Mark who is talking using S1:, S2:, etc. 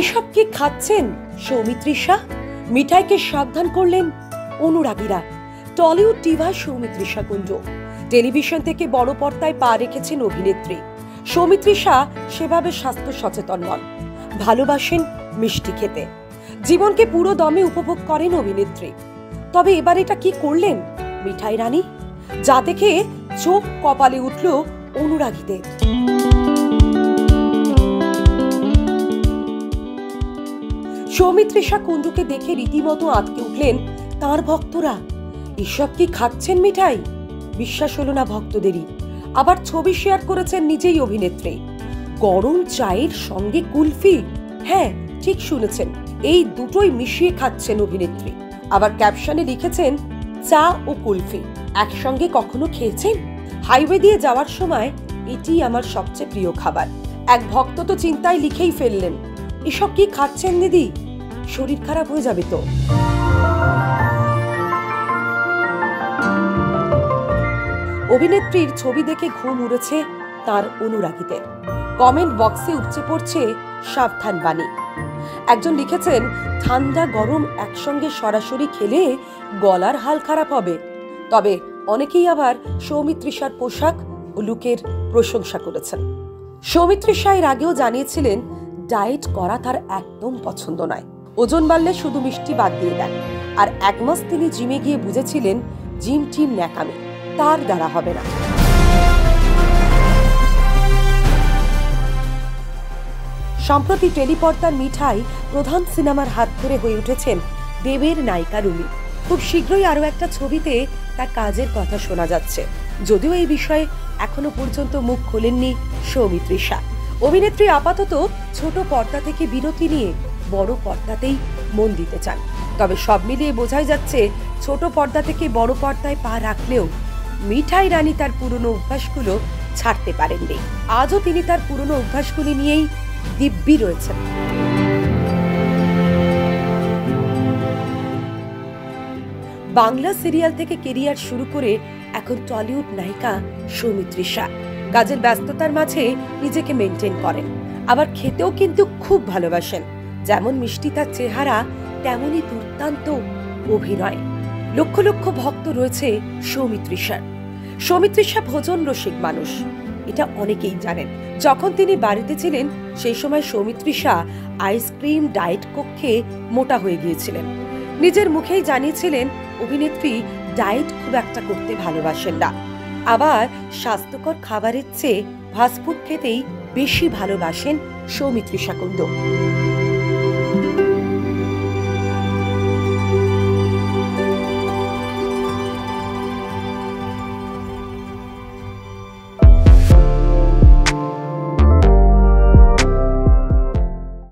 S1: এসব কি খাচ্ছেন সৌমিত্রিষা? মিঠাইকে সাবধান করলেন অনুরাগীরা। টলিউড ডিভা সৌমিত্রিষা কুন্ডু টেলিভিশন থেকে বড় পর্দায় পা রেখেছেন অভিনেত্রী। সৌমিত্রিষা সেভাবে স্বাস্থ্য সচেতন নন, ভালোবাসেন মিষ্টি খেতে, জীবনকে পুরো দমে উপভোগ করেন অভিনেত্রী। তবে এবার এটা কি করলেন মিঠাই রানী, যা দেখে চোখ কপালে উঠল অনুরাগীদের। সৌমিত্রিষা কুন্ডুকে দেখে রীতিমতো আটকে উঠলেন তাঁর ভক্তরা। এসব কি খাচ্ছেন মিঠাই? বিশ্বাস হলো না ভক্তদেরই। আবার ছবি শেয়ার করেছেন নিজেই অভিনেত্রী। গরম চায়ের সঙ্গে কুলফি, হ্যাঁ ঠিক শুনেছেন, এই দুটোই মিশিয়ে খাচ্ছেন অভিনেত্রী। আবার ক্যাপশনে লিখেছেন, চা ও কুলফি একসঙ্গে কখনো খেয়েছেন? হাইওয়ে দিয়ে যাওয়ার সময় এটি আমার সবচেয়ে প্রিয় খাবার। এক ভক্ত তো চিন্তায় লিখেই ফেললেন, এসব কি খাচ্ছেন দিদি, শরীর খারাপ হয়ে যাবে তো। অভিনেত্রীর ছবি দেখে ঘুম উড়েছে তার অনুরাগীদের। কমেন্ট বক্সে উপচে পড়ছে সাবধান বাণী। একজন লিখেছেন, ঠান্ডা গরম একসঙ্গে সরাসরি খেলে গলার হাল খারাপ হবে। তবে অনেকেই আবার সৌমিত্রিষার পোশাক ও লুকের প্রশংসা করেছেন। সৌমিত্রিষা এর আগেও জানিয়েছিলেন ডায়েট করা তার একদম পছন্দ নয়, ওজন বাড়লে শুধু মিষ্টি বাদ দিয়ে দেন। আর এক মাস তিনি জিমে গিয়ে বুঝেছিলেন জিম টিম ন্যাকামি, তার দ্বারা হবে না। সম্প্রতি টেলিপর্দার মিঠাই প্রধান সিনেমার হাত ধরে হয়ে উঠেছেন দেবের নায়িকা রুমি। খুব শীঘ্রই আরো একটা ছবিতে তার কাজের কথা শোনা যাচ্ছে, যদিও এই বিষয়ে এখনো পর্যন্ত মুখ খোলেননি সৌমিত্রিষা। অভিনেত্রী আপাতত ছোট পর্দা থেকে বিরতি নিয়ে বড় পর্দাতেই মন দিতে চান। তবে সব মিলিয়ে বোঝাই যাচ্ছে ছোট পর্দা থেকে বড় পর্দায় পা রাখলেও মিঠাই রানী তার পুরনো অভ্যাসগুলো ছাড়তে পারেননি। আজও তিনি তার পুরনো অভ্যাসগুলি নিয়েই দিব্যি রয়েছেন। বাংলা সিরিয়াল থেকে কেরিয়ার শুরু করে এখন টলিউড নায়িকা সৌমিত্রিষা কাজের ব্যস্ততার মাঝে নিজেকে মেনটেন করেন। আবার খেতেও কিন্তু খুব ভালোবাসেন। যেমন মিষ্টি তার চেহারা, তেমনই দুর্দান্ত অভিনয়। লক্ষ লক্ষ ভক্ত রয়েছে সৌমিত্রিষার। সৌমিত্রিষা ভোজন রসিক মানুষ, এটা অনেকেই জানেন। যখন তিনি বাড়িতে ছিলেন সেই সময় সৌমিত্রিষা আইসক্রিম ডায়েট কক্ষে মোটা হয়ে গিয়েছিলেন। নিজের মুখেই জানিয়েছিলেন অভিনেত্রী ডায়েট খুব একটা করতে ভালোবাসেন না। আবার স্বাস্থ্যকর খাবারের চেয়ে ফাস্টফুড খেতেই বেশি ভালোবাসেন সৌমিত্রিষা কুন্ডু।